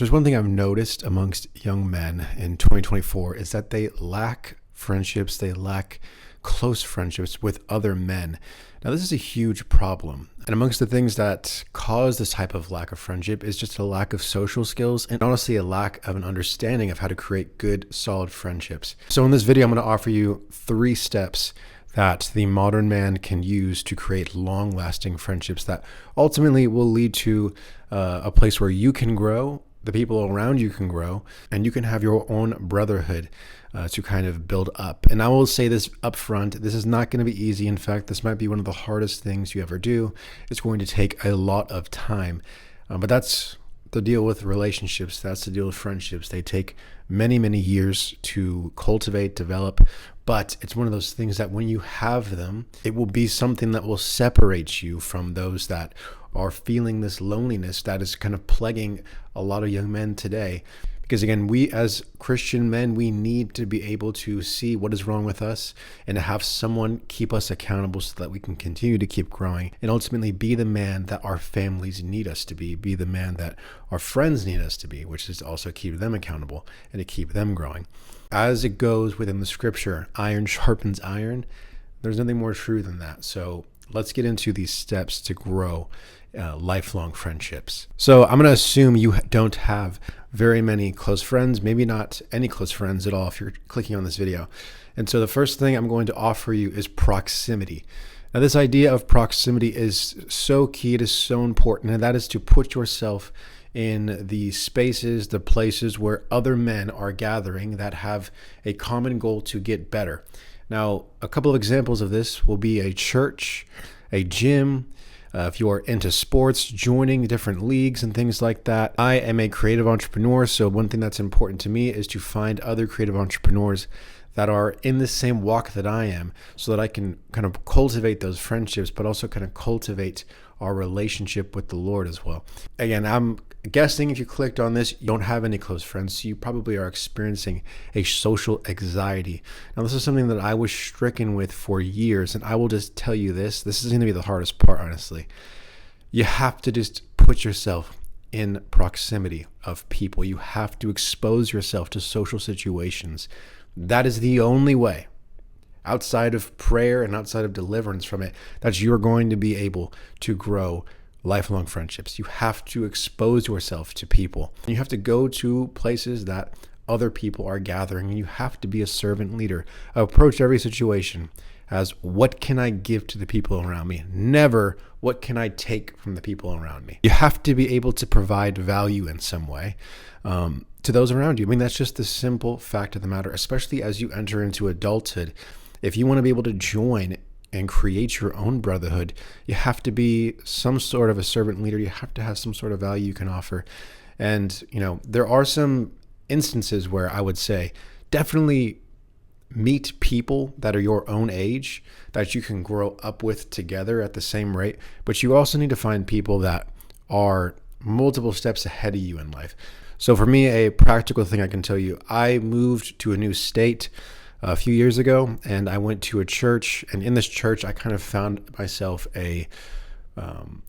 There's one thing I've noticed amongst young men in 2024 is that they lack friendships, they lack close friendships with other men. Now, this is a huge problem. And amongst the things that cause this type of lack of friendship is just a lack of social skills and honestly a lack of an understanding of how to create good, solid friendships. So in this video, I'm going to offer you 3 steps that the modern man can use to create long-lasting friendships that ultimately will lead to a place where you can grow, the people around you can grow, and you can have your own brotherhood to kind of build up. And I will say this up front, this is not going to be easy. In fact, this might be one of the hardest things you ever do. It's going to take a lot of time, but that's the deal with relationships. That's the deal with friendships. They take many, many years to cultivate, develop, but it's one of those things that when you have them, it will be something that will separate you from those that are feeling this loneliness that is kind of plaguing a lot of young men today. Because again, we as Christian men, we need to be able to see what is wrong with us and to have someone keep us accountable so that we can continue to keep growing and ultimately be the man that our families need us to be the man that our friends need us to be, which is to also keep them accountable and to keep them growing. As it goes within the scripture, iron sharpens iron. There's nothing more true than that. So let's get into these steps to grow lifelong friendships. So I'm going to assume you don't have very many close friends, maybe not any close friends at all if you're clicking on this video. And so the first thing I'm going to offer you is proximity. Now, this idea of proximity is so key, it is so important, and that is to put yourself in the spaces, the places where other men are gathering that have a common goal to get better. Now, a couple of examples of this will be a church, a gym, if you are into sports, joining different leagues and things like that. I am a creative entrepreneur, so one thing that's important to me is to find other creative entrepreneurs that are in the same walk that I am so that I can kind of cultivate those friendships, but also kind of cultivate our relationship with the Lord as well. Again, I'm guessing if you clicked on this, you don't have any close friends, so you probably are experiencing a social anxiety. Now, this is something that I was stricken with for years, and I will just tell you this is going to be the hardest part, honestly. You have to just put yourself in proximity of people. You have to expose yourself to social situations. That is the only way, outside of prayer and outside of deliverance from it, that you're going to be able to grow lifelong friendships. You have to expose yourself to people. You have to go to places that other people are gathering, and you have to be a servant leader. Approach every situation as, what can I give to the people around me? Never, what can I take from the people around me? You have to be able to provide value in some way to those around you. I mean, that's just the simple fact of the matter, especially as you enter into adulthood. If you want to be able to join and create your own brotherhood, you have to be some sort of a servant leader. You have to have some sort of value you can offer. And, there are some instances where I would say definitely meet people that are your own age that you can grow up with together at the same rate. But you also need to find people that are multiple steps ahead of you in life. So for me, a practical thing I can tell you, I moved to a new state a few years ago, and I went to a church, and in this church, I kind of found myself a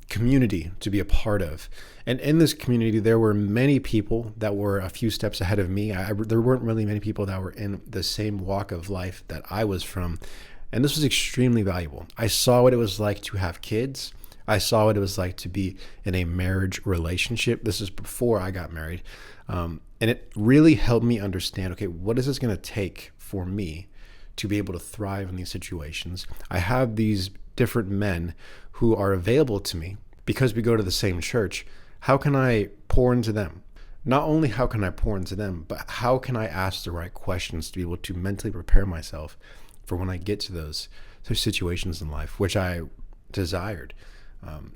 community to be a part of. And in this community, there were many people that were a few steps ahead of me. There weren't really many people that were in the same walk of life that I was from. And this was extremely valuable. I saw what it was like to have kids. I saw what it was like to be in a marriage relationship. This is before I got married. And it really helped me understand, okay, what is this going to take for me to be able to thrive in these situations? I have these different men who are available to me because we go to the same church. How can I pour into them? Not only how can I pour into them, but how can I ask the right questions to be able to mentally prepare myself for when I get to those situations in life, which I desired.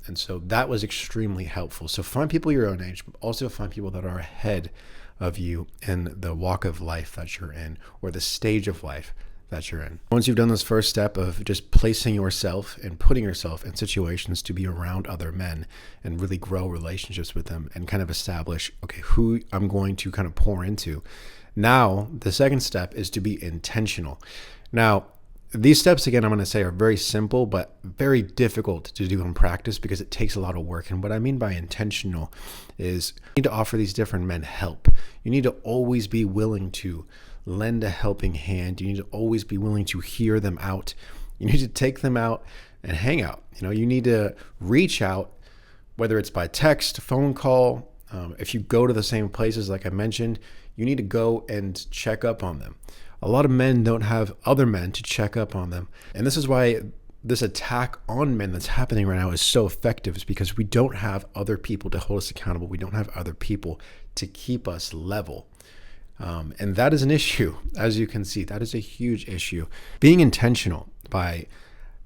And so that was extremely helpful. So find people your own age, but also find people that are ahead of you in the walk of life that you're in, or the stage of life that you're in. Once you've done this first step of just placing yourself and putting yourself in situations to be around other men and really grow relationships with them and kind of establish, okay, who I'm going to kind of pour into. Now, the second step is to be intentional. Now, These steps, again, I'm going to say are very simple, but very difficult to do in practice because it takes a lot of work. And what I mean by intentional is you need to offer these different men help. You need to always be willing to lend a helping hand. You need to always be willing to hear them out. You need to take them out and hang out. You need to reach out, whether it's by text, phone call. If you go to the same places, like I mentioned, you need to go and check up on them. A lot of men don't have other men to check up on them. And this is why this attack on men that's happening right now is so effective, is because we don't have other people to hold us accountable. We don't have other people to keep us level. And that is an issue, as you can see. That is a huge issue. Being intentional by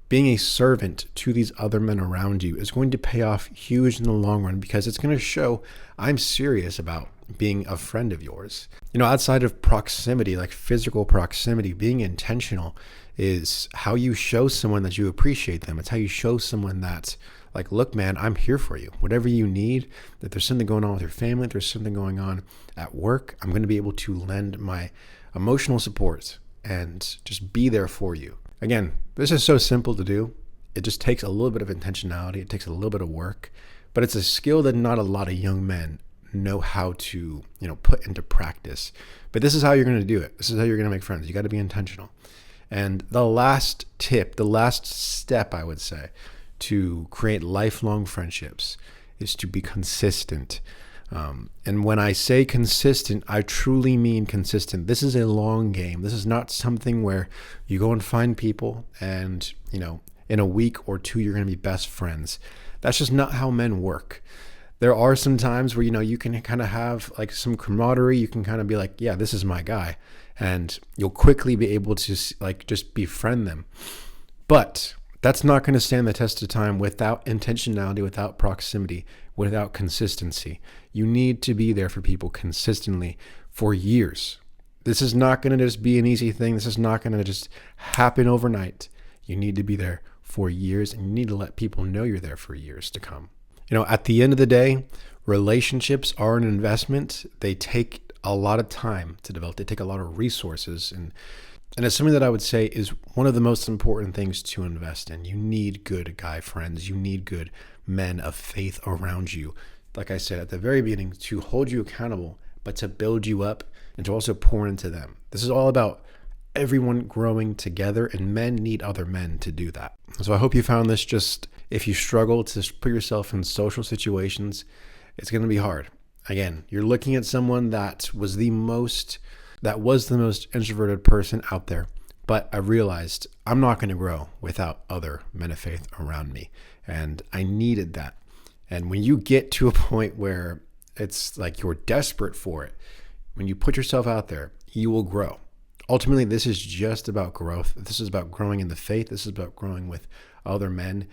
being a servant to these other men around you is going to pay off huge in the long run, because it's going to show I'm serious about being a friend of yours. Outside of proximity, like physical proximity, being intentional is how you show someone that you appreciate them. It's how you show someone that, like, look, man, I'm here for you. Whatever you need, if there's something going on with your family, if there's something going on at work, I'm going to be able to lend my emotional support and just be there for you. Again, this is so simple to do. It just takes a little bit of intentionality. It takes a little bit of work, but it's a skill that not a lot of young men know how to, put into practice. But this is how you're going to do it. This is how you're going to make friends. You got to be intentional. And the last tip, the last step, I would say, to create lifelong friendships is to be consistent. And when I say consistent, I truly mean consistent. This is a long game. This is not something where you go and find people and, in a week or two, you're going to be best friends. That's just not how men work. There are some times where, you can kind of have like some camaraderie. You can kind of be like, yeah, this is my guy. And you'll quickly be able to like just befriend them. But that's not going to stand the test of time without intentionality, without proximity, without consistency. You need to be there for people consistently for years. This is not going to just be an easy thing. This is not going to just happen overnight. You need to be there for years, and you need to let people know you're there for years to come. At the end of the day, relationships are an investment. They take a lot of time to develop. They take a lot of resources. And it's something that I would say is one of the most important things to invest in. You need good guy friends. You need good men of faith around you. Like I said at the very beginning, to hold you accountable, but to build you up and to also pour into them. This is all about everyone growing together, and men need other men to do that. So I hope you found this. Just if you struggle to put yourself in social situations, it's going to be hard. Again, you're looking at someone that was the most introverted person out there. But I realized I'm not going to grow without other men of faith around me. And I needed that. And when you get to a point where it's like you're desperate for it, when you put yourself out there, you will grow. Ultimately, this is just about growth. This is about growing in the faith. This is about growing with other men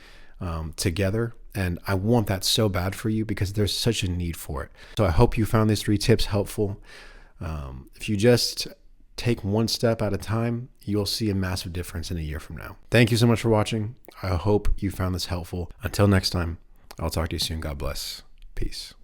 together. And I want that so bad for you because there's such a need for it. So I hope you found these 3 tips helpful. If you just take one step at a time, you'll see a massive difference in a year from now. Thank you so much for watching. I hope you found this helpful. Until next time, I'll talk to you soon. God bless. Peace.